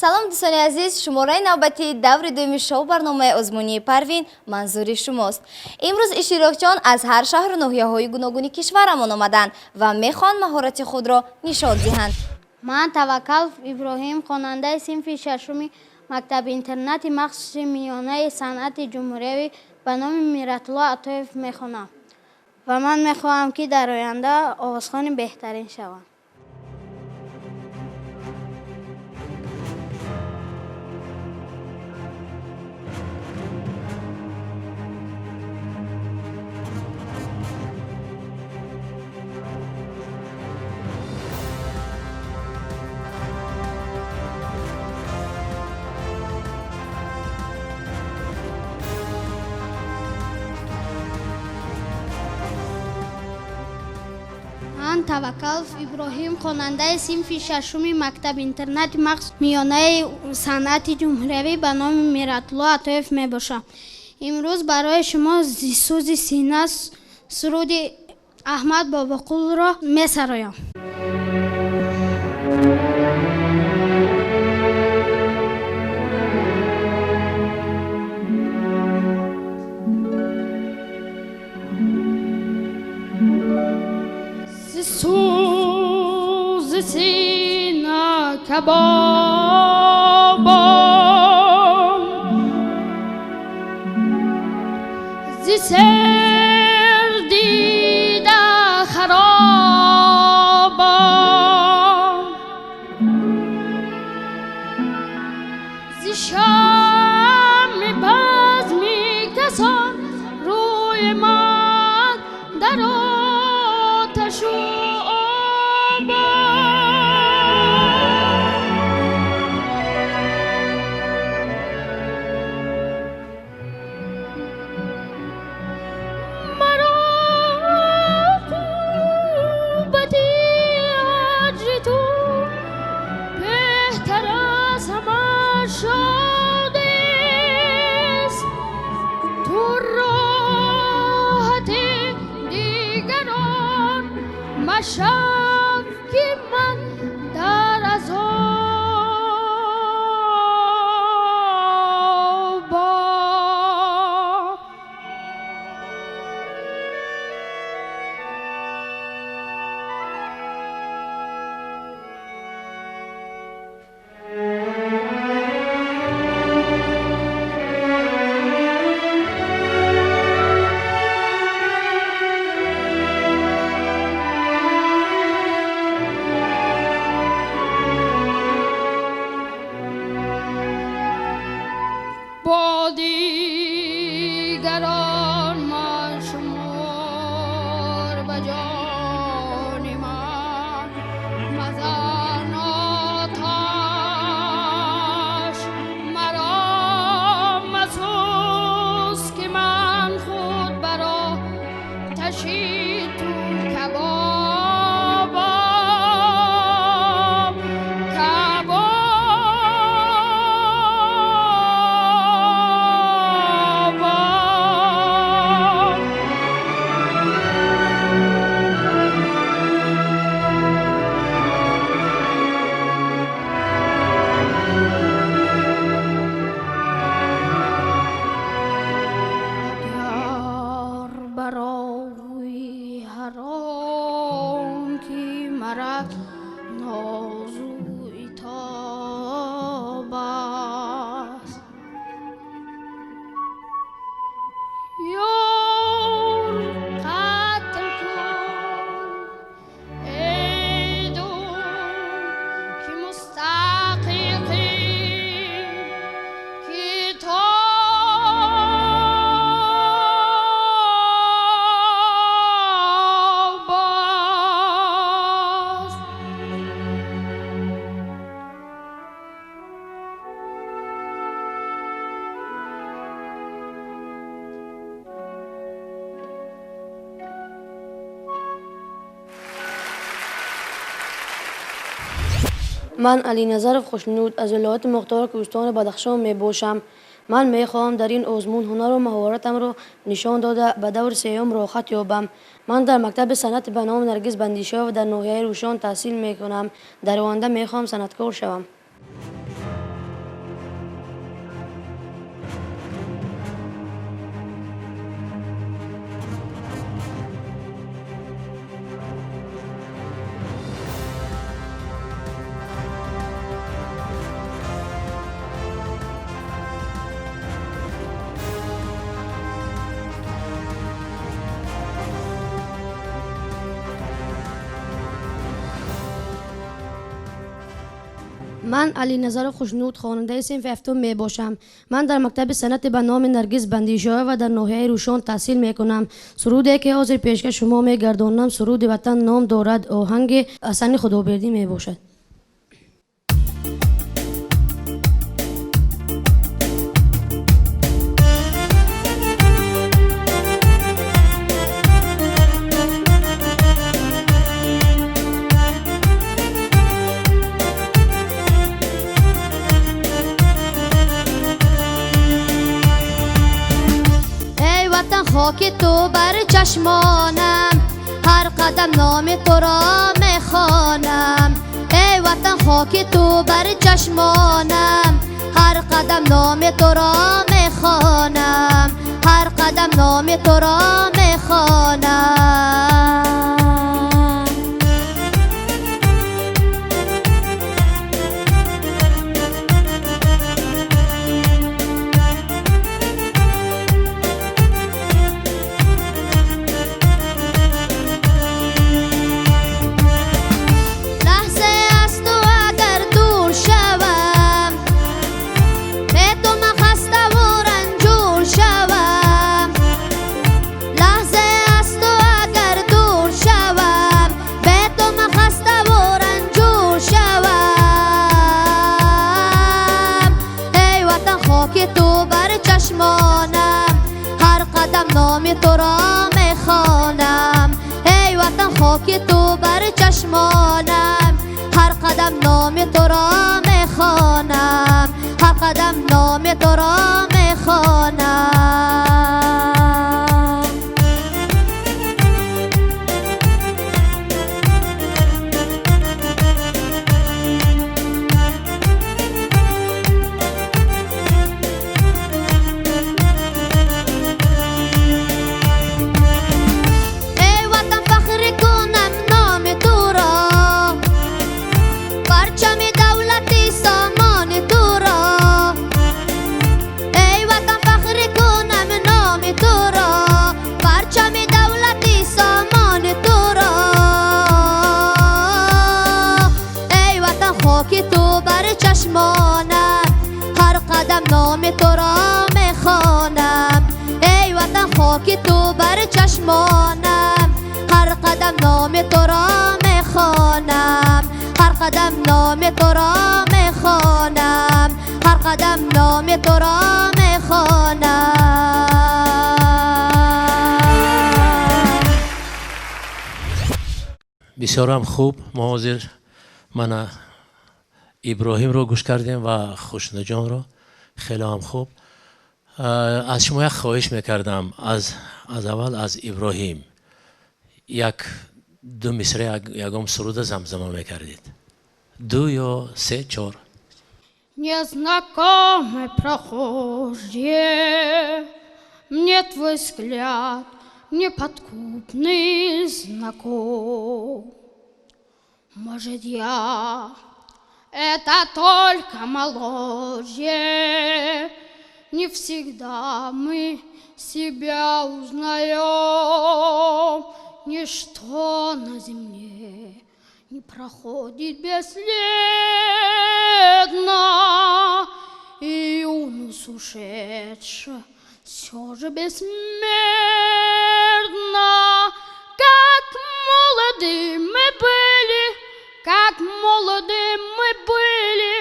سلام دوستان عزیز، شماره نوبتی دور دوم شو برنامه آزمونی پروین منظور شماست. امروز اشتراکچیان از هر شهر و ناحیه‌های گوناگون کشورمان آمدند و میخوان مهارت خود را نشان دهند. من توکل ابراهیم، خواننده صنف ششم مکتب اینترنت مخصوص میانه صنعت جمهوری به نام میرت‌الله عطایف میخوانم و من میخواهم که در آینده آوازخوان بهترین شوم. من توکل ابراهیم، خواننده صنف ششم مکتب اینترنت مخصوص میانه صنعت جمهوری به نام میرت‌الله عطایف می باشم. امروز برای شما سوز سینه سرود احمد باباقول را می سرایم. سوز سینه کبابم ز سر دیده خرابم ز شم بزمی کسان روی من در آتش شب که من در عذابم. با دیگران من شمار به جان من مزن آتش مرا مسوز که من خود برا تشید تو برای هران که مرا نازوی تاب است یار قتل کن ای دوست که مستحقی که من علی نظر خوشنود از ولایت مختار کوهستان بدخشان می باشم. من می خواهم در این آزمون هنر و مهارتم را نشان داده به دور سیوم راحت یابم. من در مکتب صنعت به نام نرگس بندیشاه و در ناحیه روشان تحصیل می کنم. در آینده می خواهم صنعتکار شوم. من علی نظر خوشنود خواننده صنف هفتم می باشم. من در مکتب صنعت به نام نرگس بندیشاه و در ناحیه روشان تحصیل می کنم. سرودی که حاضر پیشکش شما می گردانم سرود وطن نام دارد، آهنگ حسن خدابردی می باشد. خاک تو بر چشمانم، هر قدم نام تو را میخوانم. ای وطن خاک تو بر چشمانم، هر قدم نام تو را میخوانم، هر قدم نام تو را میخوانم. نام تو را میخوانم. ای وطن خاک تو بر چشمانم، هر قدم نام تو را میخوانم، هر قدم نام تو را میخوانم. هر قدم نام تو را میخوانم. ای وطن خاک تو بر چشمانم، هر قدم نام تو را میخوانم، هر قدم نام تو را میخوانم، هر قدم نام تو را میخوانم. بسیار هم خوب. ما حاضر من ابراهیم رو گوش کردیم و خوشنود جان رو. خیلی هم خوب. از شما یک خواهش میکردم، از اول از ابراهیم یک دو مصرع یکم سرود زمزمه میکردید. 2 یا 3 4. Незнакомый прохожие, мне твой взгляд неподкупный знаком. Может, я это только моложе, не всегда мы себя узнаем. Ничто на земле не проходит бесследно, и юность ушедшая все же бессмертна. Как молоды мы были, как молоды мы были,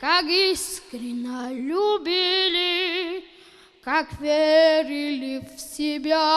как искренне любили, как верили в себя.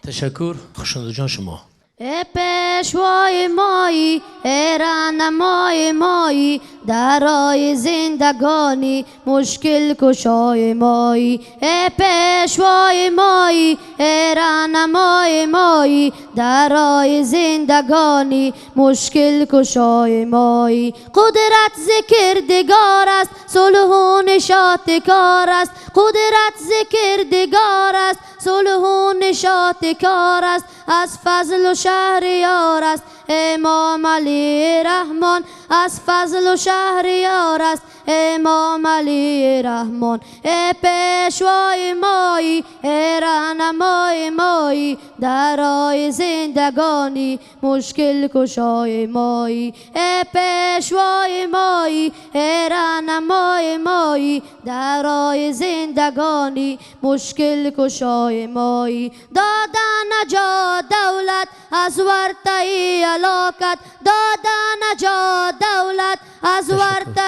تشکر. خوشنود جان شما. ای پیشوای مایی، ای رهنمای مایی، درای زندگانی مشکل کشای مایی. ای پیشوای مایی، ای رهنمای مایی، درای زندگانی مشکل کشای مایی. قدرت ذکردگار است، صلح و نشاط کار است. قدرت ذکردگار است، صلح و نشاط کار است. از فضل و شهریار است امام علی رحمان، از فضل و شهریار است امام علی رحمان. ای پیشوای مایی، ای رهنمای مایی، درای زندگانی مشکل کشای مایی ای پیشوای مایی ای راهنمای مایی درای زندگانی مشکل کشای مایی دادن نجات دولت از ورطه هلاکت دادن نجات دولت از ورطه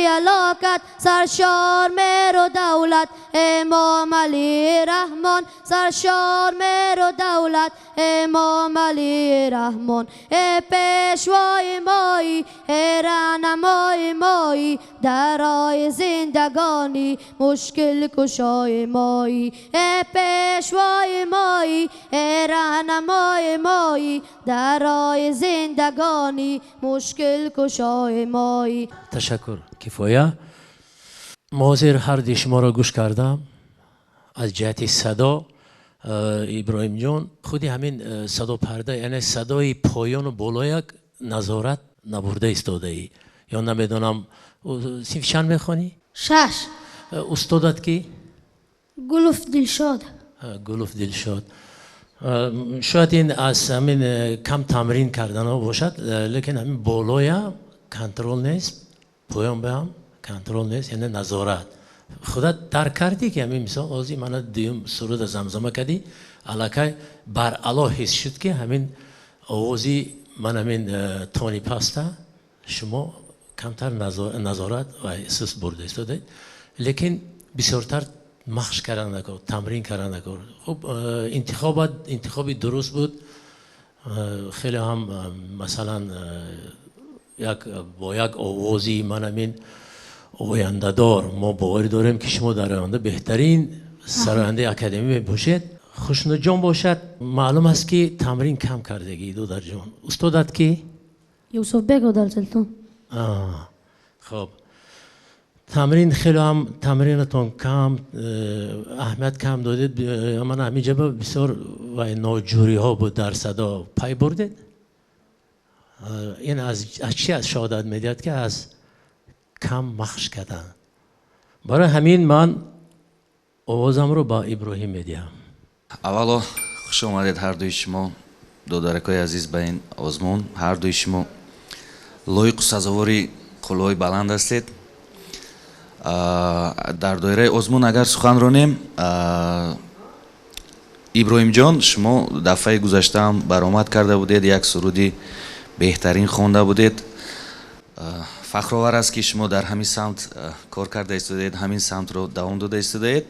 هلاکت سرشار مهر و دولت امام علی رحمان سرشار مهر و دولت امام علی رحمان ای پیشوای مایی ای راهنمای مایی درای زندگانی مشکل کشای مایی ای پیشوای مایی ای راهنمای مایی درای زندگانی مشکل کشای مایی. تشکر کفایه. مازر هر دی شما را گوش کردم از جهت صدا. ابراهیم جان خودی همین صدا پرده یعنی صدای پایان و بالا یک نظارت نبرده ایستاده ای یا نمیدونم صنف چند میخوانی؟ 6 استادت کی؟ گلوف دلشاد گلوف دلشاد. شاید این از همین کم تمرین کردن ها باشد لیکن همین بالای کنترل نیست پایان به هم کنترل نیست یعنی نظارت. خودت درک کردی که همین مثال آزی من دیم سرود زمزمه کردی علاکه بر علا حس شد که همین آوازی من همین تونی پاستا شما کمتر نظارت و احساس برده استاده لیکن بسیارتر مخش کردن نکن تمرین کردن نکن. خب انتخابی درست بود. خیلی هم مثلا با یک آوازی من همین آینده دار ما باور داریم که شما در آینده بهترین سراینده اکادمی باشید. خوشنود جان باشد. معلوم است که تمرین کم کردگی دو در جان. استادت کی؟ یوسف بگو دل سلطان. خب تمرین خیلی هم تمرینتون کم اهمیت کم دادید. من همینجا بسیار و ناجوری ها بود در صدا پای بردید. این از چی از شهادت میدید که از کم مخش کردن. برای همین من آوازم رو با ابراهیم میدیم. اولا خوش آمدید هر دوی شما دودارکای عزیز به این آزمون. هر دوی شما لایق و سزاواری قلوی بلند هستید. در دایره آزمون اگر سخن رانیم ابراهیم جان شما دفعه گذشته هم برآمد کرده بودید یک سرودی بهترین خوانده بودید. فخرآور است که شما در همین سمت کار کرده ایستادید همین سمت رو دوام داده ایستادید.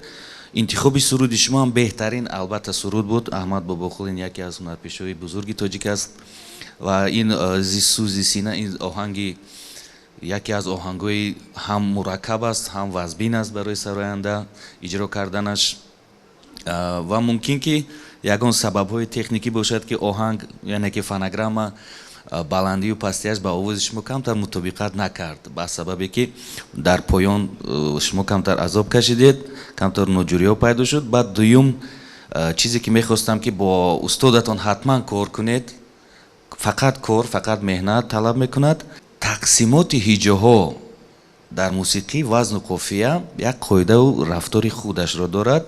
انتخاب سرود شما هم بهترین البته سرود بود. احمد باباخول این یکی از هنرپیشه‌های بزرگی تاجیک است و این زیسو زیسینه این آهنگی یکی از آهنگ‌های هم مرکب است هم وزبین است برای سراینده اجرا کردنش و ممکن که یگان سبب‌های تکنیکی باشد که آهنگ یعنی که فونوگرام بلندی و پستیش با آواز شما کمتر مطابقت نکرد با سببی که در پایان شما کمتر عذاب کشیدید کمتر ناجوری پیدا شد. بعد دوم چیزی که میخواستم که با استادتان حتما کار کنید. فقط کار فقط مهنت طلب میکند. تقسیمات هجاها در موسیقی وزن و قافیه یک قاعده و رفتار خودش را دارد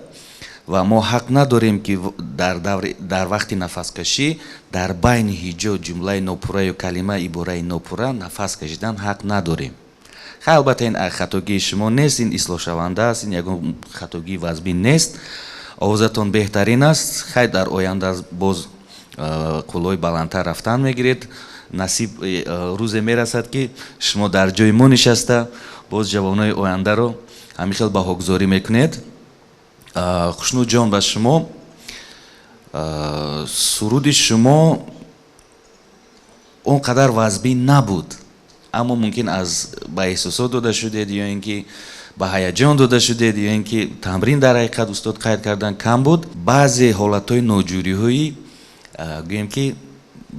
و ما حق نداریم که در وقت نفس کشی در بین هجا جمله ناپوره و کلمه عباره ناپوره نفس کشیدن حق نداریم. خیلی البته این خطاگی شما نیست این اصلاح شونده است این یگان خطاگی وزبین نیست. آوازتان بهترین است. خیلی در آینده باز قلوی بلندتر رفتن میگیرید. نصیب روز میرسد که شما در جای ما نشسته باز جوانای آینده رو همین خیلی بهاگذاری میکنید. خوشنود جان به شما سرود شما اونقدر وزبی نبود اما ممکن از با احساسات داده شدید یا اینکه با هیجان داده شدید یا اینکه تمرین در حقیقت استاد قید کردن کم بود. بعضی حالتهای ناجوری هایی گویم که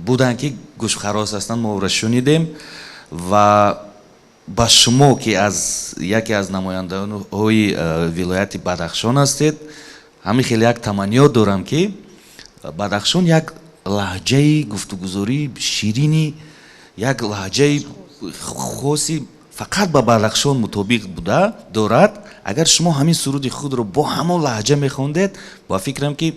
بودن که گوش خراس هستن ما را شنیدیم و با شما که از یکی از نمایندگان های ولایت بدخشان هستید همین خیلی یک تمنیات دارم که بدخشان یک لهجه گفتگوزاری شیرینی یک لهجه خاصی فقط با بدخشان مطابق بوده دارد. اگر شما همین سرود خود رو با همون لهجه میخوندید با فکرم که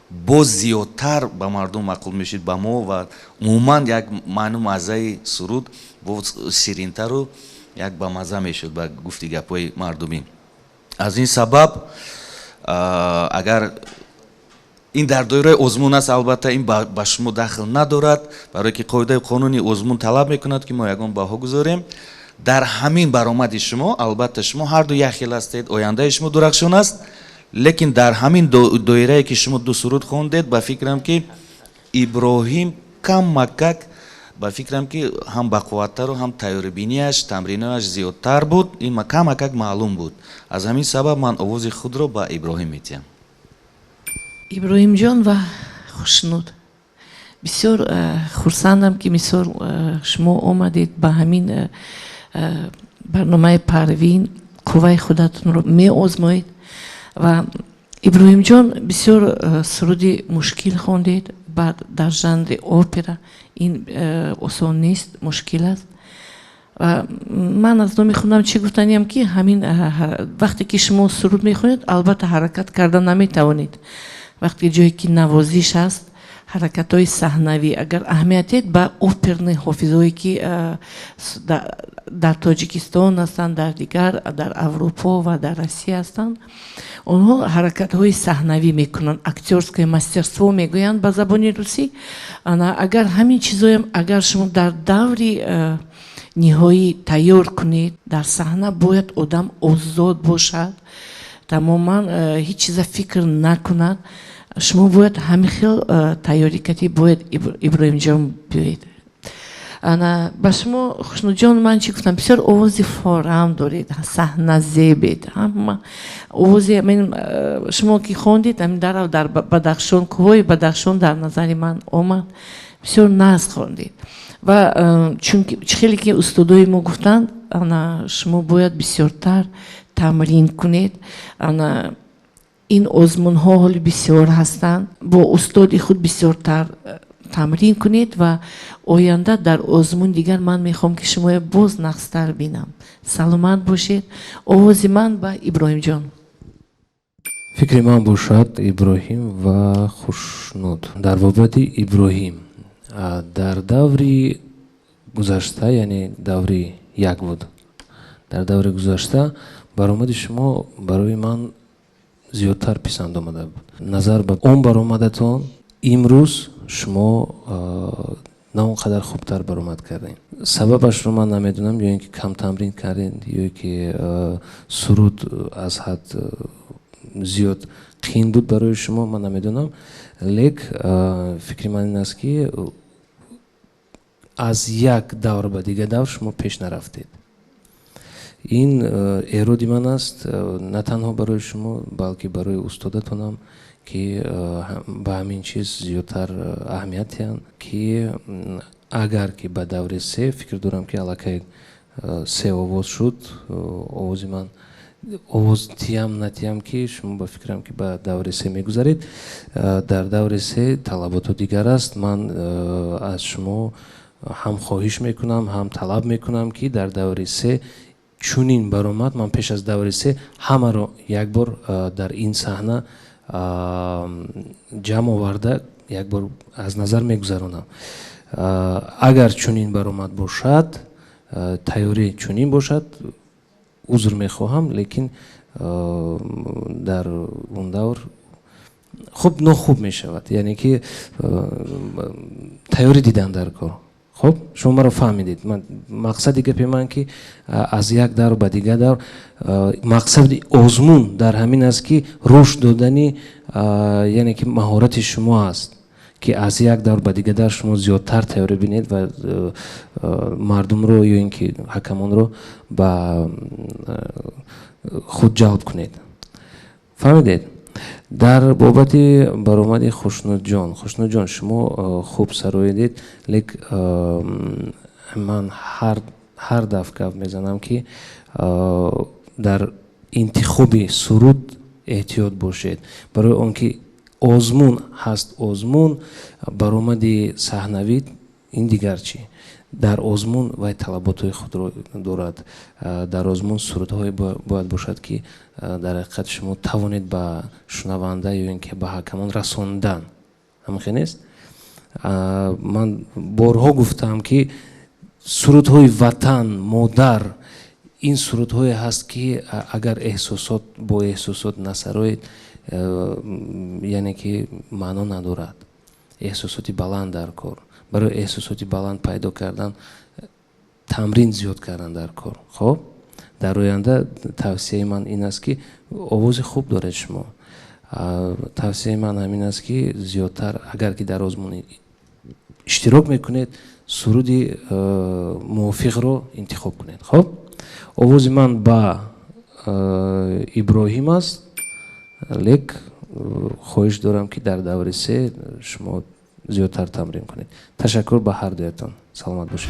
боз зиёдтар ба мардум маъқул мешид ба мо ва умуман як маъну маззаи суруд боз ширинтару як ба мазза мешуд ба гуфти гапҳои мардумӣ. аз ин сабаб агар ин дар доираи озмун аст, албатта ин ба шумо дахл надорад, барое ки қоидаи қонуни озмун талаб мекунад ки мо ягон баҳо гузорем. дар ҳамин баромади шумо албатта шумо ҳарду якхел ҳастед, ояндаи шумо дурахшон аст, лекин дар ҳамин доирае ки шумо ду суруд хондед, ба фикрам ки иброҳим каммакак, ба фикрам ки ҳам бақувваттару ҳам тайёрибиниаш, тамринояш зиёдтар буд, ин каммакак маълум буд. аз ҳамин сабаб ман овози худро ба иброҳим метиҳам. иброҳимҷон ва хушнуд, бисёр хурсандам ки мисол шумо омадед ба ҳамин барномаи Парвин қувваи худатонро меозмоед. ва иброҳимҷон бисёр суруди мушкил хондед дар жанри опера. ин осон нест, мушкил аст. ва ман аз номи худам чӣ гуфтаниям ки ҳамин вақте ки шумо суруд мехонед, албатта ҳаракат карда наметавонед. вақте ҷое ки навозиш аст, ҳаракатҳои саҳнавӣ агар аҳамиятед ба оперни ҳофизое ки дар тоҷикистон ҳастанд, дар аврупо ва дар россия ҳастанд, онҳо ҳаракатҳои саҳнавӣ мекунанд, актёрское мастерство мегӯянд ба забони русӣ. агар ҳамин чизоям агар шумо дар даври ниҳоӣ тайёр кунед, дар саҳна бояд одам озод бошад, тамоман ҳеҷ чиза фикр накунад. шумо бояд ҳамин хел тайёрӣ кардӣ, бояд иброҳимҷон биёед. ба шумо хушнудҷон ман чӣ гуфтам, бисёр овози форам доред, саҳназебед, ҳама овози шумо ки хондед дарав дар Бадахшон, кӯҳои Бадахшон дар назари ман омад, бисёр назд хондед. ва чунки хеле ки устодои мо гуфтанд, шумо бояд бисёртар тамрин кунед. ин озмунҳо ҳоли бисёр ҳастанд, бо устоди худ бисёртар тамрин кунед ва оянда дар озмун дигар ман мехоҳам ки шумо боз нақстар бинам. саломат бошед. овози ман ба иброҳимҷон. фикри ман бошад иброҳим ва хушнуд. дар бобати иброҳим дар даври гузашта, яъне даври як буд, дар даври гузашта баромади шумо барои ман зиёдтар писанд омада буд. назар ба он баромадатон имрӯз шумо на он қадар хубтар баромад кардем. сабабашро ман намедонам, ё ин ки кам тамрин кардем, ё ки суруд аз ҳад зиёд қиин буд барои шумо, ман намедонам. лек фикри ман ин аст ки аз як давр ба дигар давр шумо пеш нарафтед. ин эроди ман аст, на танҳо барои шумо, балки барои устодатонам, ки ба ҳамин чиз зиёдтар аҳамият диҳанд, ки агар ки ба даври се, фикр дорам ки аллакай се овоз шуд, овози ман овоз тиям натиям ки шумо ба фикрам ки ба даври се мегузаред. дар даври се талаботу дигар аст. ман аз шумо ҳам хоҳиш мекунам, ҳам талаб мекунам ки дар даври се чунин баромад, ман пеш аз даври се ҳамаро як бор дар ин саҳна ҷамъ оварда як бор аз назар мегузаронам. агар чунин баромад бошад, тайёрӣ чунин бошад, узр мехоҳам, лекин дар он давр хуб нохуб мешавад, яъне ки тайёрӣ дидан дар кор. خب شما مرا فهمیدید. مقصد گپ من که از یک دور به دیگر دور مقصد آزمون در همین است که رشد دادنی، یعنی که مهارت شما است که از یک دور به دیگر دور شما زیادتر تیاری بینید و مردم رو یا اینکه حکمان رو به خود جلب کنید. فهمیدید؟ در بابت برآمد خشنود جان شما خوب سرایدید، لیک من هر دفعه میزنم که در انتخاب سرود احتیاط باشید، برای آنکه آزمون هست. آزمون برآمد صحنوی این دیگر چی؟ дар озмун вай талаботҳои худро дорад. Дар озмун сурудҳое бояд бошад ки дар ҳақиқат шумо тавонед ба шунаванда ё ин ки ба ҳакамон расондан. ҳамин нест? ман борҳо гуфтам ки сурудҳои ватан, модар, ин сурудҳое ҳаст ки агар эҳсосот бо эҳсосот насароед, яъне ки маъно надорад. эҳсосоти баланд дар кор. барои эҳсосоти баланд пайдо кардан тамрин зиёд кардан дар кор. хоб дар оянда тавсияи ман ин аст ки овози хуб доред шумо. тавсияи ман ҳамин аст ки зиёдтар агар ки дар озмун иштирок мекунед, суруди мувофиқро интихоб кунед. хоб овози ман ба иброҳим аст, лек хоҳиш дорам ки дар даври се шумо зиёдтар тамрин кунед. ташаккур ба ҳар дуятон. саломат бошед.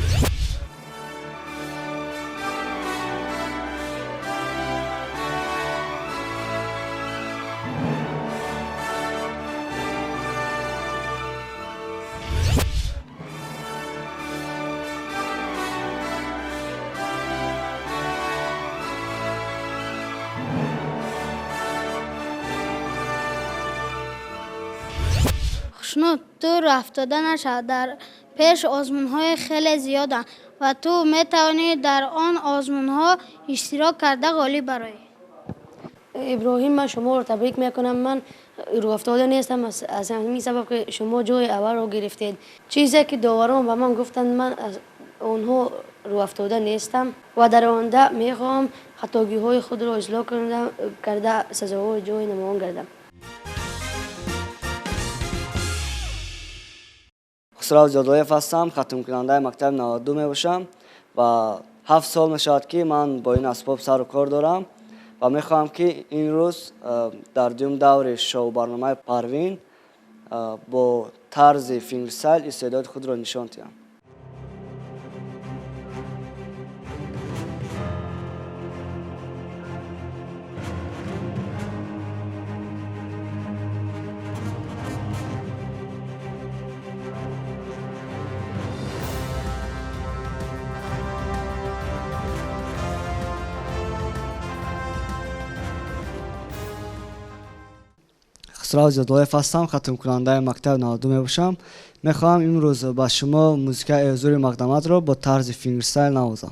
خشنود تو رفتاده نشد. در پیش آزمون‌های خیلی زیادند و تو می‌توانی در آن آزمون‌ها اشتراک کرده غالب برای. ابراهیم من شما رو تبریک میکنم. من رو افتاده نیستم از همین سبب که شما جای اول رو گرفتید. چیزی که داوران به من گفتند من از اونها رو افتاده نیستم و در آینده میخوام خطاگی های خود رو اصلاح کرده سزاوار جای نمایان گردم. خسرو زادویف هستم، ختم کننده مکتب 92 میباشم و 7 سال میشود که من با این اسباب سر و کار دارم و میخواهم که این روز در دوم دور شو برنامه پروین با طرز فینگرستایل استعداد خود را نشان دهم. خسرو زادویف هستم، ختم کننده مکتب 92 میباشم. میخواهم امروز با شما موزیک حضور مقدمات را با طرز فینگرستایل نوازم.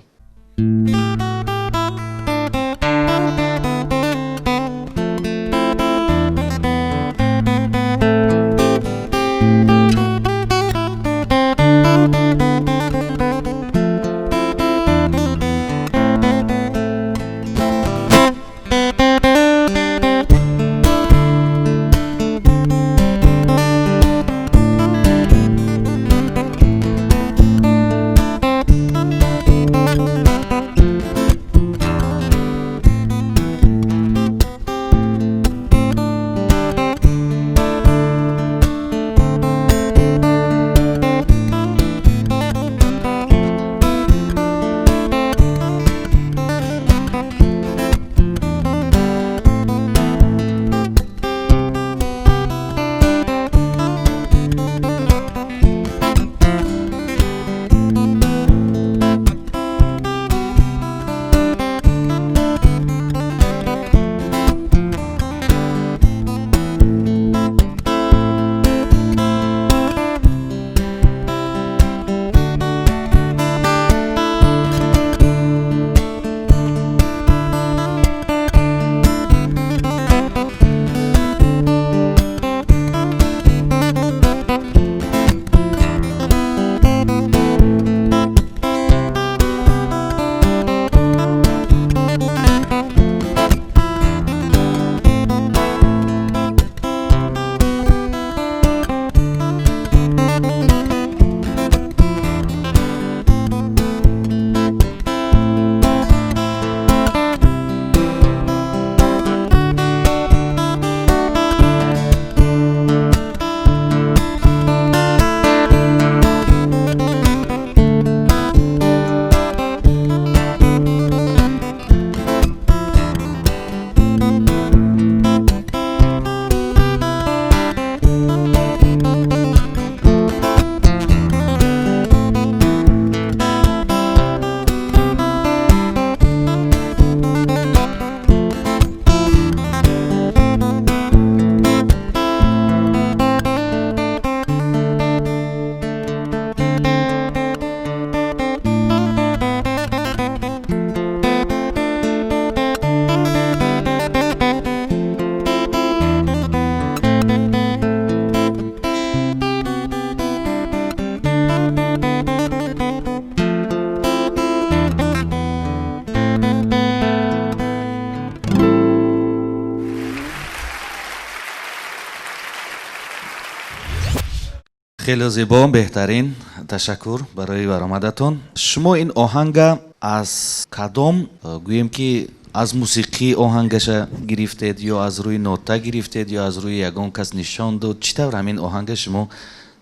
خیلی زیبا، بهترین. تشکر برای برآمدتون. شما این آهنگ از کدام گویم که از موسیقی آهنگش گرفتید یا از روی نوتا گرفتید یا از روی یگان کس نشان داد؟ چطور همین آهنگ شما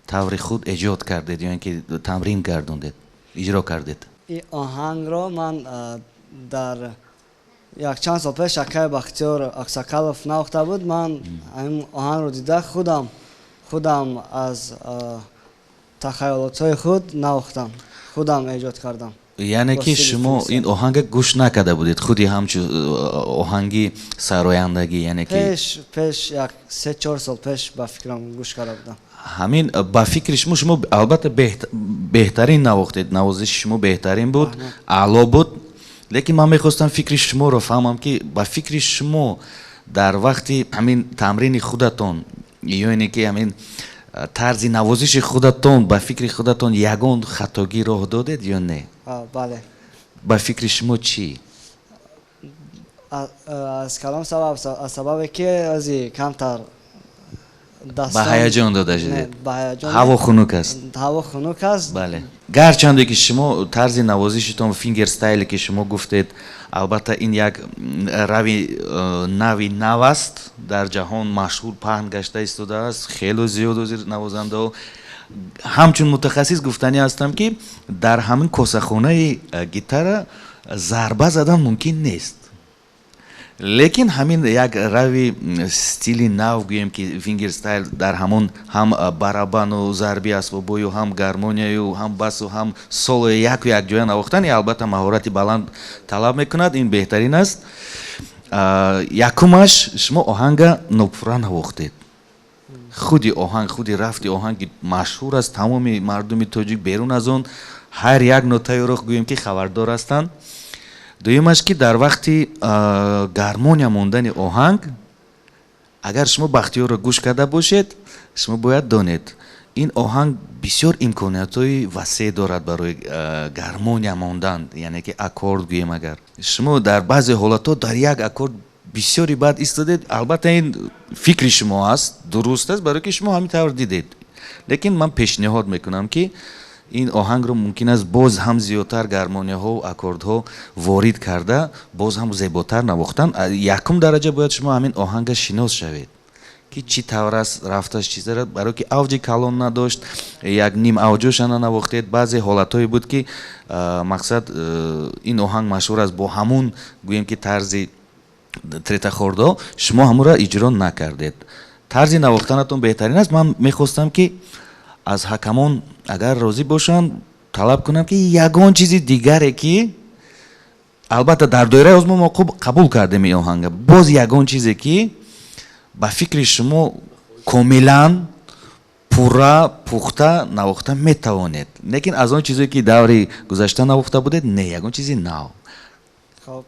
طور خود ایجاد کردید یا اینکه تمرین گردوندید، اجرا کردید؟ این آهنگ رو من در یک چند سال پیش شکای بختیار اکساکالوف نواخته بود. من این آهنگ رو دیده خودم از تخیلات‌های خود نواختم، خودم ایجاد کردم. یعنی که شما این آهنگ گوش نکرده بودید، خودی همچون آهنگی سرایندگی، یعنی که پیش یک 3-4 سال پیش با فکرم گوش کرده بودم. همین با فکر شما البته بهترین نواختید، نوازش شما بهترین بود، اعلی بود، لیکن من میخواستم فکر شما رو فهمم که با فکر شما در وقتی همین تمرین خودتون یعنی که همین طرز نوازش خودتون با فکر خودتون یگان خطاگی راه دادید یا نه؟ بله. با فکر شما چی؟ از کلام سبب که از کمتر با هیجان داده شدید. با هیجان. هوا خنک است. هوا خنک است. بله. گرچند که شما طرز نوازشتون فینگر استایل که شما گفتید البته این یک نوی نو است، در جهان مشهور پهن گشته ایستاده است، خیلی زیاد نوازنده ها همچون متخصص گفتنی هستم که در همین کاسخونه گیتار ضربه زدن ممکن نیست، لیکن همین یک روی استیلی نو گویم که فینگر استایل در همون هم برابان و ضربی اسبابی و هم گارمونیا و هم باس و هم سولو یک جای نواختن البته مهارت بلند طلب میکند، این بهترین است. یکمش شما آهنگ نوپورا نواختید، خودی آهنگ خودی رفتی آهنگ مشهور است، تمام مردم تاجیک بیرون از اون هر یک نوتای رو گویم که خبردار هستند. دویمش که در وقتی گارمونیا موندن آهنگ اگر شما بختیار رو گوش کرده باشید شما باید دانید این آهنگ بسیار امکانات‌های وسیع دارد برای گارمونیا موندن، یعنی که اکورد گویم اگر شما در بعضی حالت‌ها در یک اکورد بسیاری بعد ایستادید، البته این فکر شما است، درست است برای که شما همین طور دیدید، لیکن من پیشنهاد میکنم که این آهنگ رو ممکن است باز هم زیادتر گارمونیا ها و اکورد ها وارد کرده باز هم زیباتر نواختن. یکم درجه باید شما همین آهنگ شناس شوید که چی طور است رفتش چیز دارد، برای که اوج کلان نداشت، یک نیم اوجش نواختید، بعضی حالتایی بود که مقصد این آهنگ مشهور است با همون گویم که طرز تریتا خورده شما همون را اجرا نکردید. طرز نواختنتون بهترین است. من میخواستم که از حکمان اگر راضی باشن طلب کنم که یگان چیزی دیگره که البته در دایره آزمون ما قبول کردیم این آهنگ، باز یگان چیزی که با فکر شما کاملا پورا پخته نواخته میتوانید، لیکن از آن چیزی که دوری گذشته نواخته بودید نه، یگان چیزی نو. خب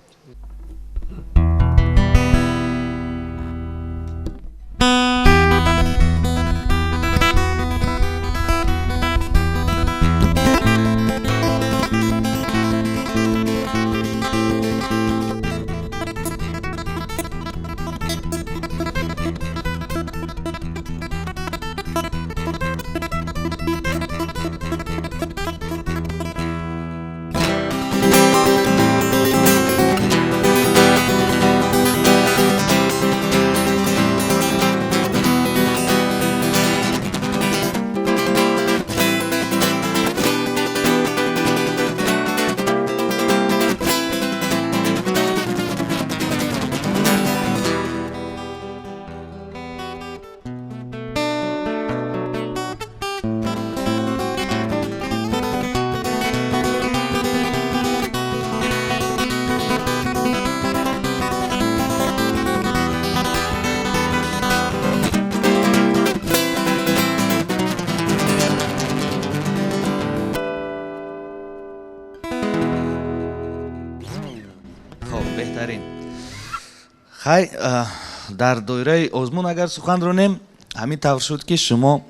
بهترین. خیلی در دایره آزمون اگر سخن رانیم همین طور شد که شما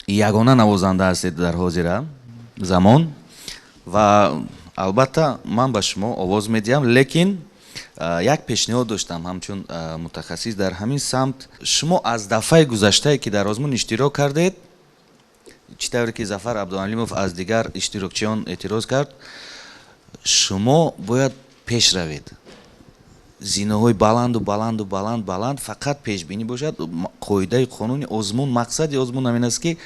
یگانه نوازنده هستید در حاضر زمان و البته من به شما آواز میدیم، لیکن یک پیشنهاد داشتم همچون متخصص در همین سمت. شما از دفعه گذشته که در آزمون اشتراک کردید чӣ тавре ки Зафар Абдуалимов аз дигар иштирокчиён эътироз кард, шумо бояд пеш равед. зиноҳои баланду баланду баланд фақат пешбинӣ бошад. қоидаи қонуни озмун, мақсади озмун ҳамин аст ки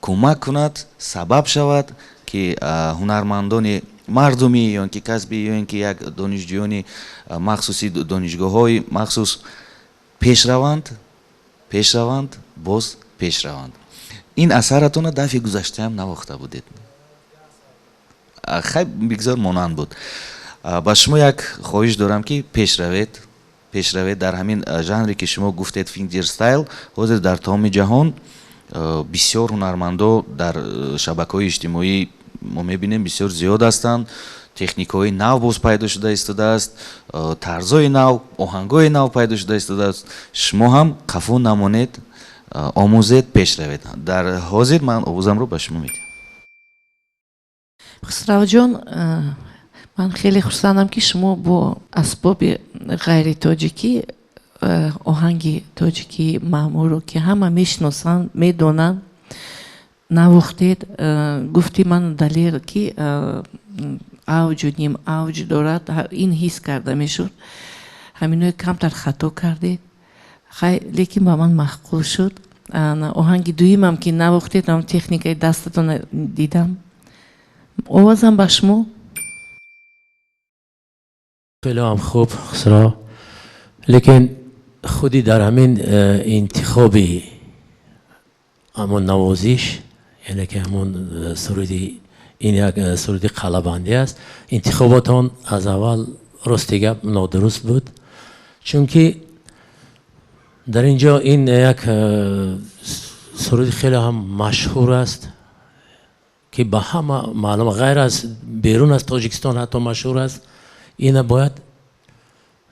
кӯмак кунад, сабаб шавад ки ҳунармандони мардумӣ ё ин ки касбӣ ё ин ки як донишҷӯёни махсуси донишгоҳҳои махсус пешраванд, боз пешраванд. ин асаратона дафъи гузаштаам навохта будед. хай бигзор монанд буд. ба шумо як хоҳиш дорам ки пешравед дар ҳамин жанре ки шумо гуфтед фингерстайл. ҳозир дар тамоми ҷаҳон бисёр ҳунармандо дар шабакаҳои иҷтимоӣ мо мебинем бисёр зиёд ҳастанд. техникаҳои нав боз пайдо шуда истодааст, тарзҳои нав, оҳангҳои нав пайдо шуда истодааст. шумо ҳам қафо намонед, омӯзед, пешравед. дар ҳозир ман овозамро ба шумо медиҳам. хусравҷон, ман хеле хурсандам ки шумо бо асбоби ғайри тоҷикӣ, оҳанги тоҷикӣ маъмулро ки ҳама мешиносанд, медонанд, навохтед. гуфти ман далел ки авҷу ним авҷ дорад, ин ҳис карда мешуд. ҳаминое камтар хато кардед, лекин ба ман маъқул шуд. оҳанги дуюмам ки навохтед, ам техникаи дастатон дидам. овозам ба шумо. خیلی هم خوب خسرو، لیکن خودی در همین انتخابی همون نوازش، یعنی که همون سرودی، این یک سرودی قلبندی است. انتخاباتون از اول راستیگه نادرست بود، چون که در اینجا این یک سرودی خیلی هم مشهور است که به همه معلوم، غیر از بیرون از تاجیکستان حتی مشهور است. اینه باید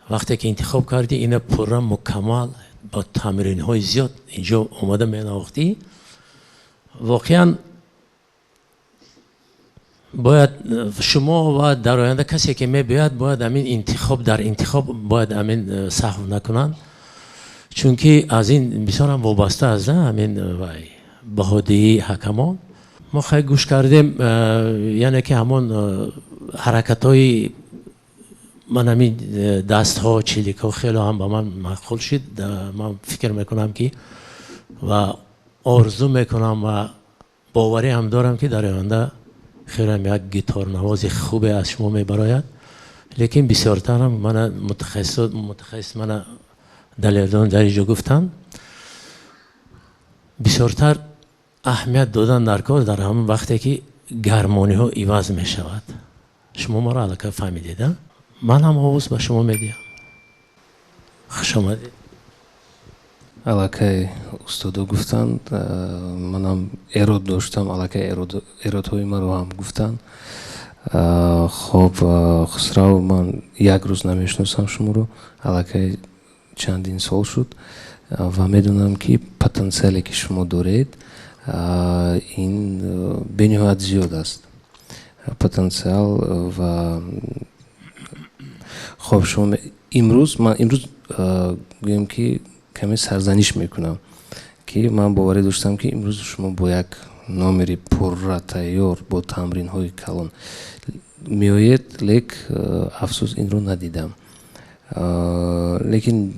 وقتی که انتخاب کردی اینه پورا مکمل با تمرین های زیاد اینجا اومده مینواختی. واقعا باید شما و در آینده کسی که میباید باید همین انتخاب باید همین سهو نکنن، چون که از این بسیار هم وابسته است همین بهادی حکمان. ما خیلی گوش کردیم، یعنی که همون حرکت های من همین دست ها چلیک ها خیلی هم با من معقول شد. من فکر میکنم که و آرزو میکنم و باوری هم دارم که در آینده خیلی هم یک گیتار نواز خوبه از شما میبراید. لیکن بسیارتر هم من متخصص من دلیردان در اینجا گفتن، بسیارتر اهمیت دادن در کار در همون وقتی که گرمانی ها عوض می شود. شما ما را علاقه فهمیدید؟ من هم آواز به شما میدیم. خوش آمدید. علاقه استادا گفتند، منم اراد داشتم، علاقه ارادهای من رو هم گفتند. خب خسرو، من یک روز نمیشناسم شما رو، علاقه چندین سال شد و میدونم که پتانسیلی که شما دارید این بنیهایت زیاد است. پتانسیل و خب شما من امروز گویم که کمی سرزنش میکنم که من باوری داشتم که امروز شما با یک نامری پر تیار با تمرین های کلان میآید، لیک افسوس این رو ندیدم. لیکن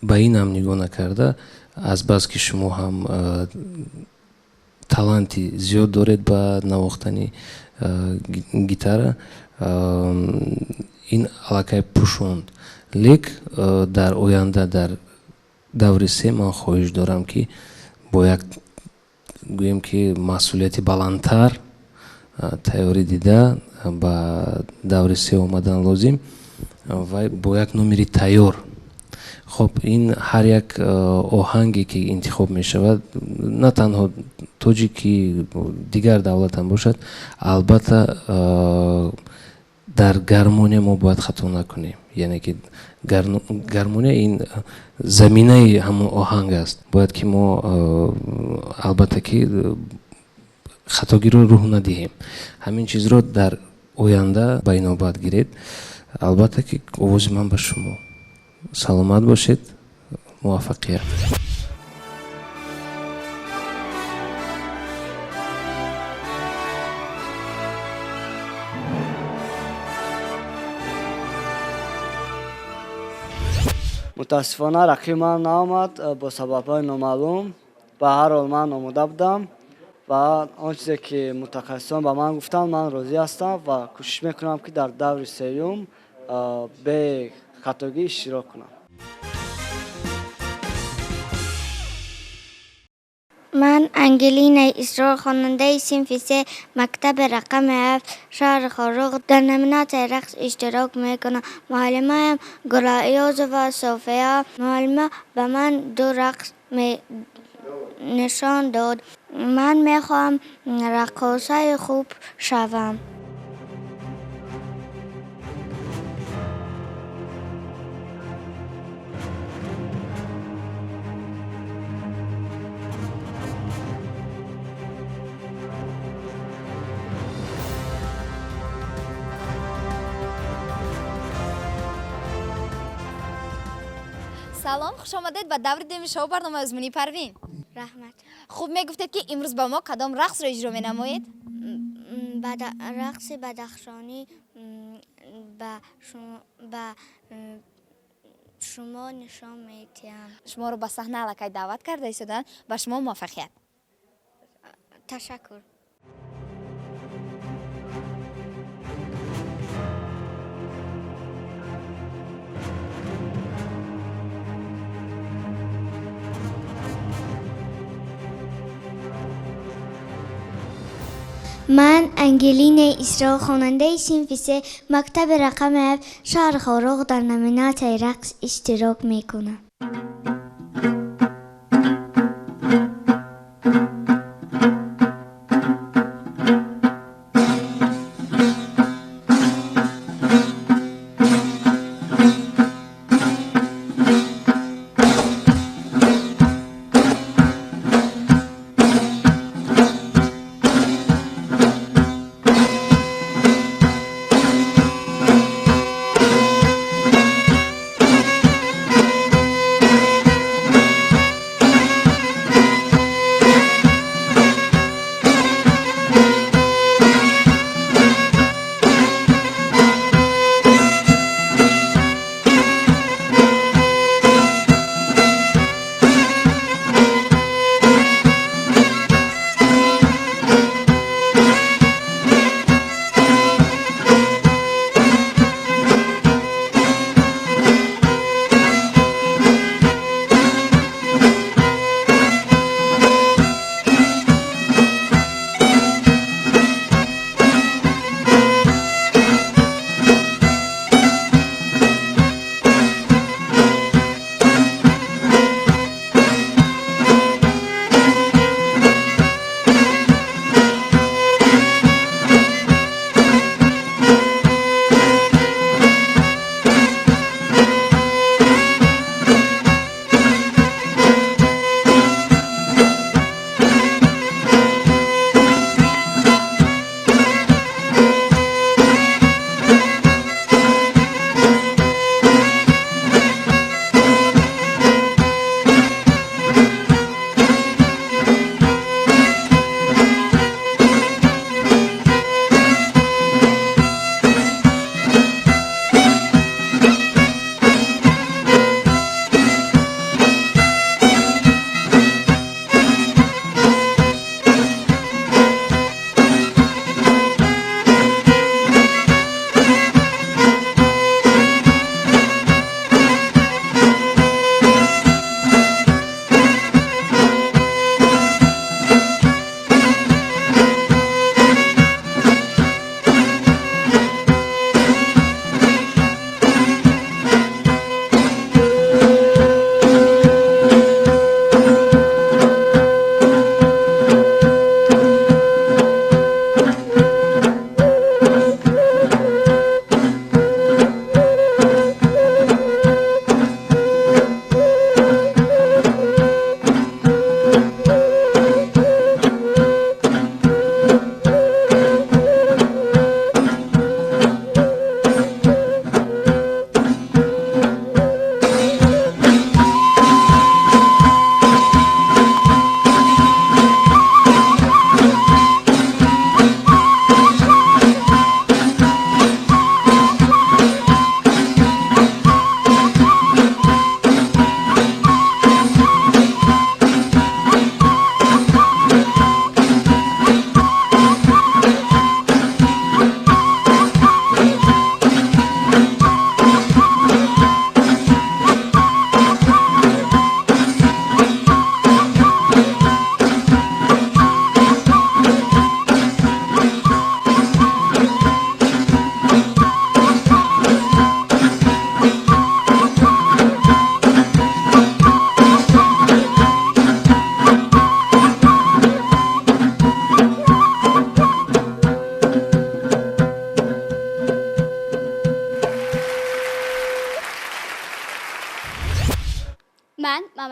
با این هم نگاه نکرده، از بس که شما هم таланти зиёд доред ба навохтани гитара, ин аллакай пӯшонд. Лек дар оянда, дар даври се, ман хоҳиш дорам ки бо як гӯем ки масъулияти баландтар тайёрӣ дида ба даври се омадан лозим ва бо як номери тайёр. خب این هر یک آهنگی که انتخاب می شود، نه تنها توجیکی دیگر دولت هم باشد، البته در گرمونه ما باید خطا نکنیم. یعنی که گرمونه این زمینه همون آهنگ است. باید که ما البته که خطاگی رو روح ندهیم. همین چیز رو در آینده به اینا باید گیرید. البته که آواز من به شما. سلامت باشید. موفقیت. متاسفانه رقیب من نآمد با سبب‌های نامعلوم. به هر حال من آماده بودم و آن چیزی که متخصصان به من گفتن من راضی هستم و کوشش میکنم که در دور سوم به خطاگی اشتراک کنم. من انگلین اسرار خواننده صنف 3 مکتب رقم 7 شهر خارق در نمینات رقص اشتراک میکنم. معلمایم گلایوز و صوفیا. معلمه به من 2 رقص نشان داد. من میخوام رقاصه خوب شوم. سلام، خوش آمدید به دور دوم شو برنامه آزمونی پروین. رحمت. خوب میگفتید که امروز با ما کدام رقص رو اجرا مینمایید؟ رقص بدخشانی به شما نشان میدیم. شما رو به صحنه الکی دعوت کرده ایستادن. به شما موفقیت. تشکر. من انگلین اسرار خواننده صنف 3 مکتب رقم 7 شهر خارق در نمینات رقص اشتراک میکنم.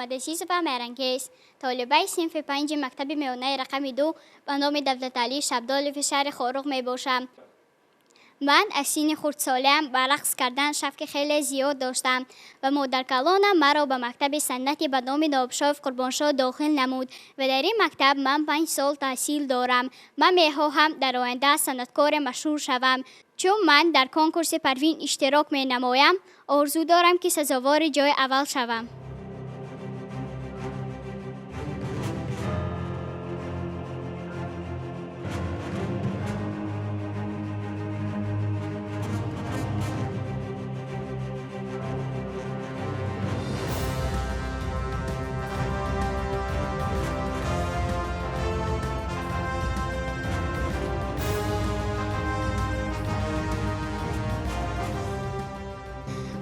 محمد عزیز و مهرانگیز، طالبه صنف 5 مکتب میانه رقم 2 به نام دولت علی شبدال شهر خاروق می باشم. من از سین خردساله‌ام به رقص کردن شوق خیلی زیاد داشتم و مادر کلانم مرا به مکتب سنتی به نام نابشاف قربانشاه داخل نمود و در این مکتب من 5 سال تحصیل دارم. من می‌خواهم در آینده صنعتکار مشهور شوم. چون من در کنکورس پروین اشتراک می نمایم، آرزو دارم که سزاوار جای اول شوم.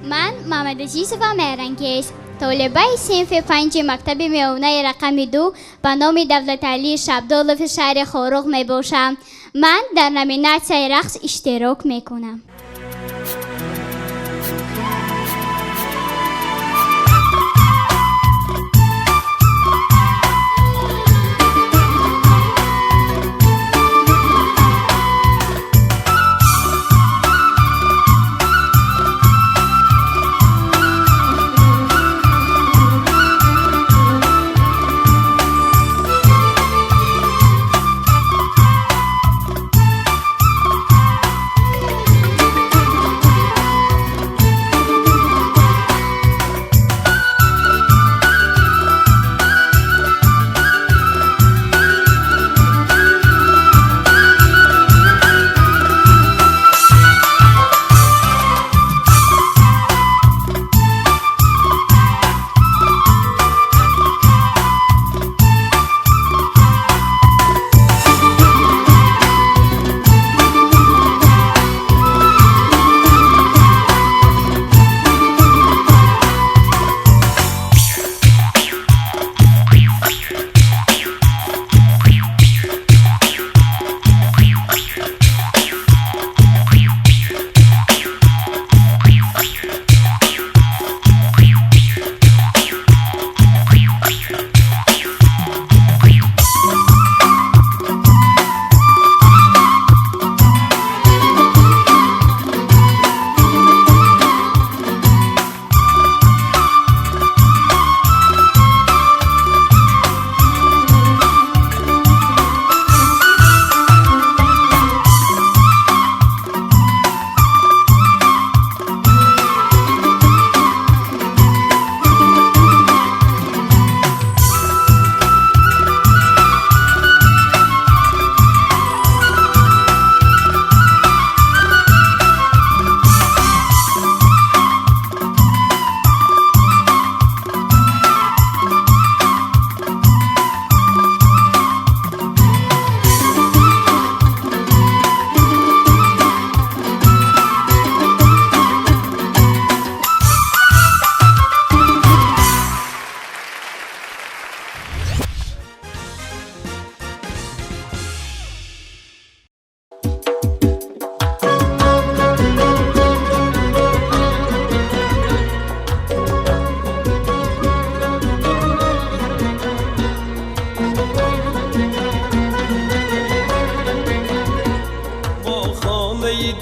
من محمد عزیز و مهرانگیز، طالبه صنف 5 مکتب میانه رقم 2 به نام دولت علی شبدال شهر خاروق می باشم. من در نمینات رقص اشتراک می کنم.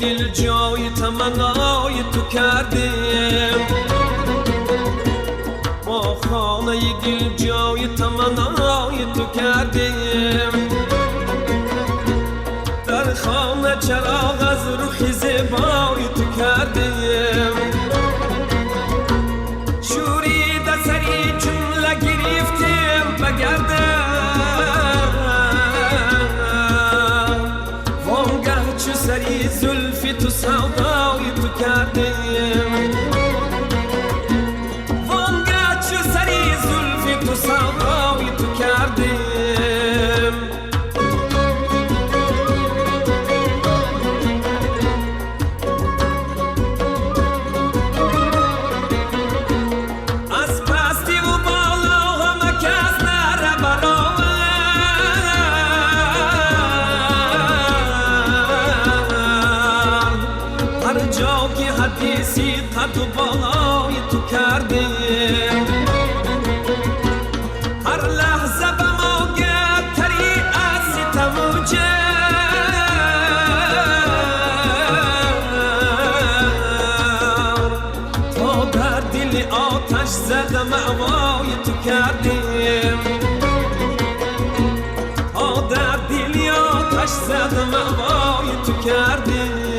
دل جای تمنای تو کردیم، ما خانه دل جای تمنای تو کردیم. در خانه چراغ از روح زیبای تو کردیم، شورید سری جمله گرفتیم بگردم. چو سری زلفی تو سودای تو کردیم، وانگه چو سری زلفی تو سودای تو کردیم. از پستی و بالا همه کس نره برام، زدم هوای تو کردیم در دلی آتش زدم هوای تو کردیم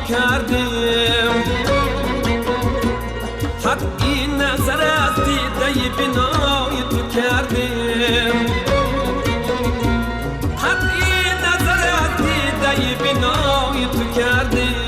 کردیم حقی نظر از دیده بینای تو کردیم حقی نظر از دیده بینای تو کردیم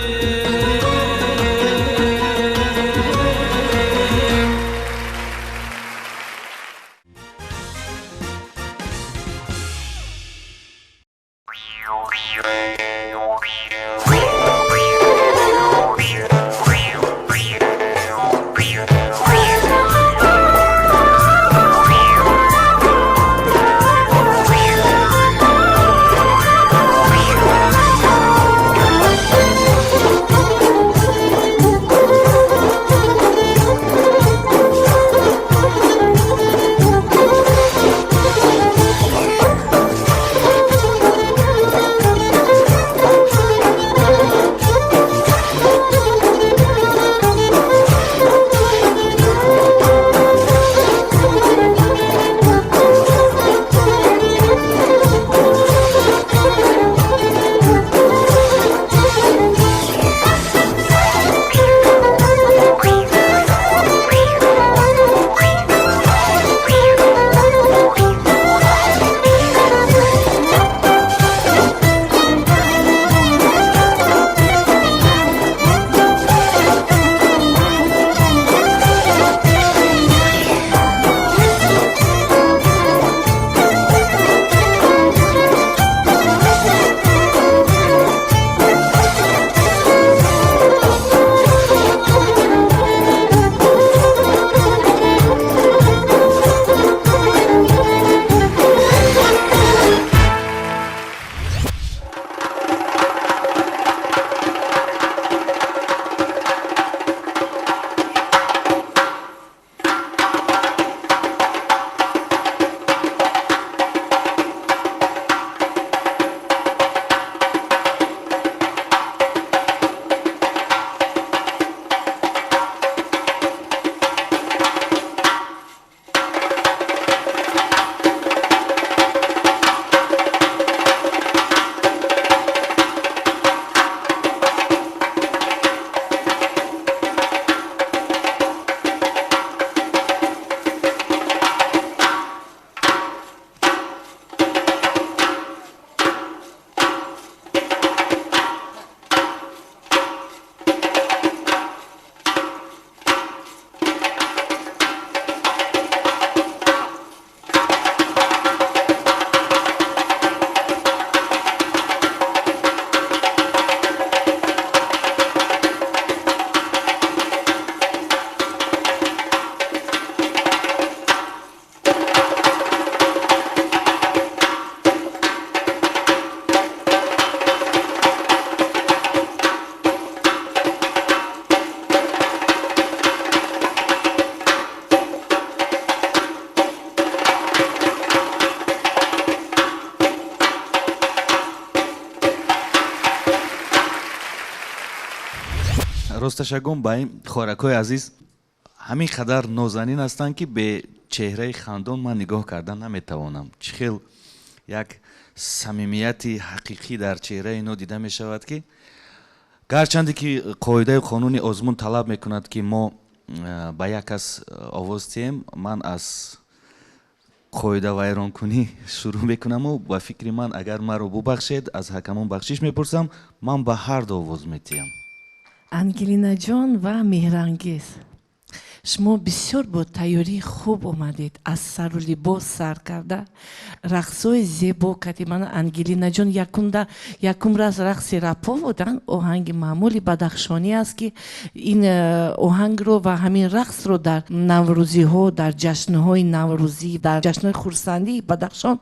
росташагон ба ин хоракҳои азиз ҳамин қадар нозанин ҳастанд ки бе чеҳраи хандон ман нигоҳ кардан наметавонам. чӣ хел як самимияти ҳақиқӣ дар чеҳраи ино дида мешавад ки гарчанде ки қоидаи қонуни озмун талаб мекунад ки мо ба як кас овоз диҳем, ман аз қоида вайронкунӣ шурӯъ мекунаму ба фикри ман агар маро бубахшед аз ҳакамон бахшиш мепурсам, ман ба ҳар ду овоз метиҳам. ангелинаҷон ва меҳрангез, шумо бисёр бо тайёрии хуб омадед, аз сару либос сар карда рақсҳои зебо кардед. мана ангелинаҷон якум раз рақси рапо будан, оҳанги маъмули бадахшонӣ аст ки ин оҳангро ва ҳамин рақсро дар наврӯзиҳо, дар ҷашнҳои наврӯзӣ, дар ҷашнҳои хурсандии Бадахшон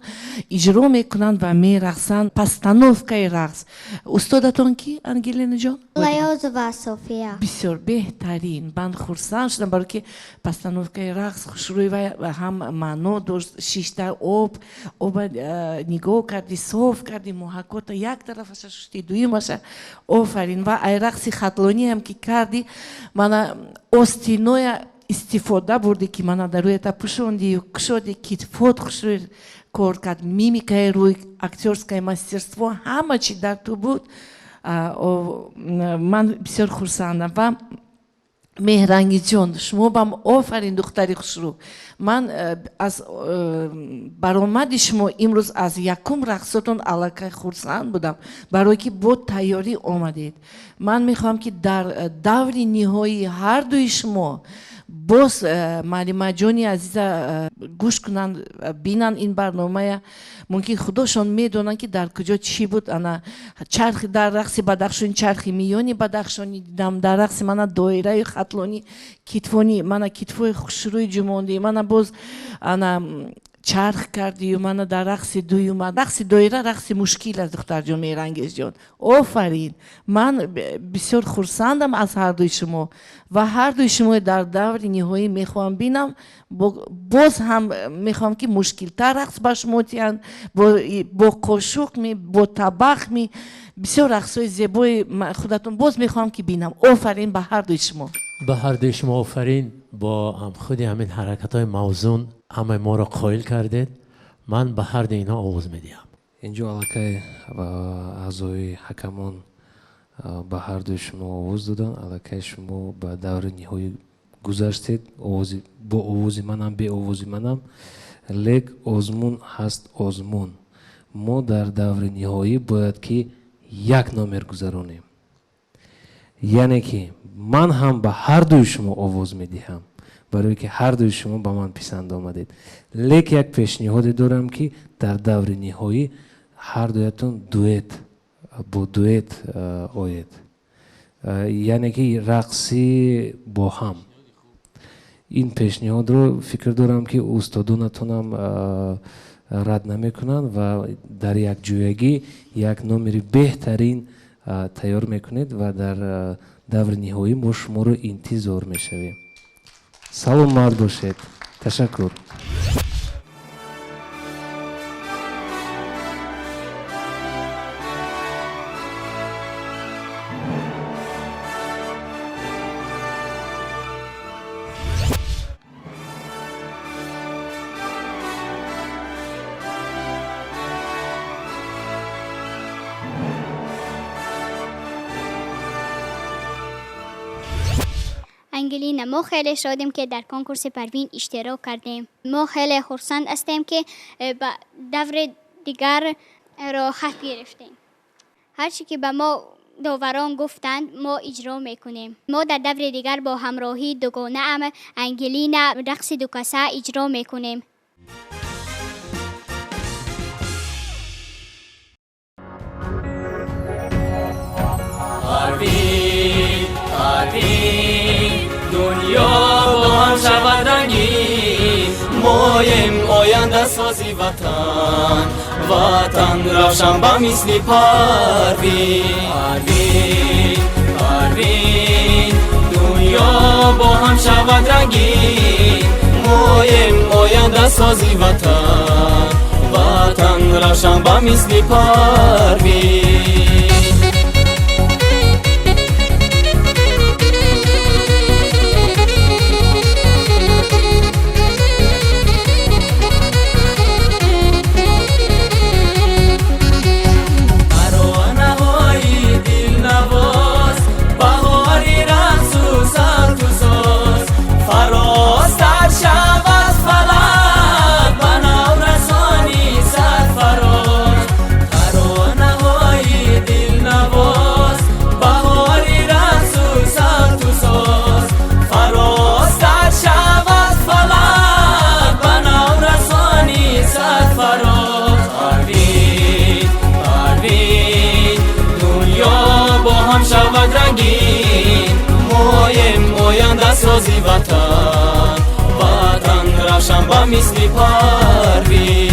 иҷро мекунанд ва мерақсанд. постановкаи рақс устодатон ки Ангелинаҷон? Лаёзова София. бисёр беҳтарин. ман хурсанд шудам, барои ки постановкаи рақс хушрӯи ва ҳам маъно дошт. шишта об нигоҳ карди, соф карди, моҳакота як тарафаша шушти, дуюмаша офарин. ва ай рақси хатлониам ки карди, мана остиноя истифода бурди ки мана дар рӯята пӯшонди, кушоди китфот хушрӯи кор кард, мимикаи рӯй, актёрское мастерство, ҳама чи дар ту буд. ман бисёр хурсандам. ва меҳрангиҷон, шумо бам офарин, духтари хушрӯ. ман аз баромади шумо имрӯз аз якум рақсотон аллакай хурсанд будам, барое ки бо тайёрӣ омадед. ман мехоҳам ки дар даври ниҳоии ҳардуи шумо боз маълимаҷони азиза гӯш кунанд, бинанд ин барномая. мумкин худошон медонанд ки дар куҷо чӣ буд. ана чархи дар рақси Бадахшон, чархи миёни Бадахшонӣ дидам, дар рақси мана доираи хатлонӣ, китфонӣ, мана китфои хушрӯи ҷумондӣ, мана боз ана чарх кардию, мана дар рақси дуюма. рақси доира рақси мушкил аст, духтарҷон Меҳрангезҷон. офарин. ман бисёр хурсандам аз ҳардуи шумо ва ҳардуи шумо дар даври ниҳоӣ мехоҳам бинам. боз ҳам мехоҳам ки мушкилтар рақс ба шумо тиҳанд, бо қошуқми, бо табахми, бисёр рақсҳои зебои худатон боз мехоҳам ки бинам. офарин ба ҳардуи шумо. ба ҳардуи шумо офарин. бо худи ҳамин ҳаракатҳои мавзун ҳамаи моро қоил кардед. ман ба ҳарду инҳо овоз медиҳам. инҷо аллакай аъзои ҳакамон ба ҳардуи шумо овоз додан. аллакай шумо ба даври ниҳоӣ гузаштед. бо овози манам, бе овози манам, лек озмун ҳаст озмун. мо дар даври ниҳоӣ бояд ки як номер гузаронем. яъне ки ман ҳам ба ҳардуи шумо овоз медиҳам, барое ки ҳардуи шумо ба ман писанд омадед. лек як пешниҳоде дорам ки дар даври ниҳоӣ ҳардуятон дуэт бо дуэт оед, яъне ки рақси бо ҳам. ин пешниҳодро фикр дорам ки устодонатонам рад намекунанд ва дар якҷоягӣ як номери беҳтарин тайёр мекунед ва дар даври ниҳоӣ мо шуморо интизор мешавем. саломат бошед. ташаккур. انگلینا ما خیلی شادیم که در کنکورس پروین اشتراک کردیم. ما خیلی خرسند هستیم که با دور دیگر راحت گرفتیم. هرچی که به ما داوران گفتند ما اجرا میکنیم. ما در دور دیگر با همراهی دوگانه انگلینا رقص دو کاسه اجرا میکنیم. پروین دنیا با هم شود رنگین، مایم آینده سازی وطن، وطن روشن به مثل پروین. پروین دنیا با هم شود رنگین، مایم آینده سازی وطن، وطن روشن به مثل پروین. فراز در شب از فلک رنگین مایم آینده سازی وطن وطن روشن با مثل پروین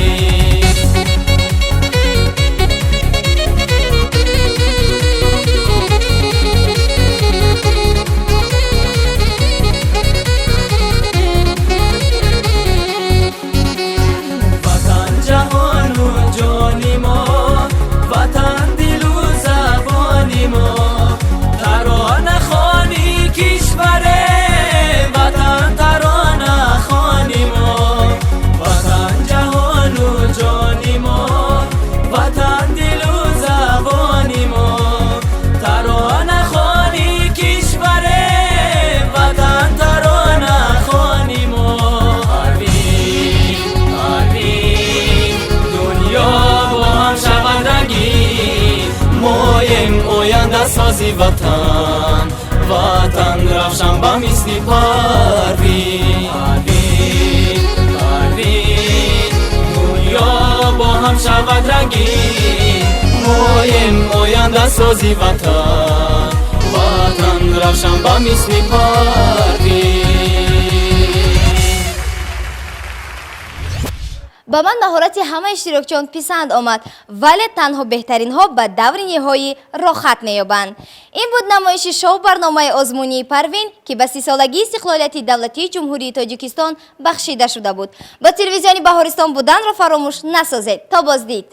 سازی وطن وطن روشن با مثل پروین دنیا با هم شود رنگین مایم آینده سازی وطن وطن روشن با مثل پروین با من مهارت همه اشتراکچیان پسند آمد ولی تنها بهترین ها به دور نهایی را ختم می‌یابند. این بود نمایش شو برنامه آزمونی پروین که به 30 سالگی استقلالیت دولتی جمهوری تاجیکستان بخشیده شده بود. با تلویزیون بهارستان بودن را فراموش نسازید. تا بازدید.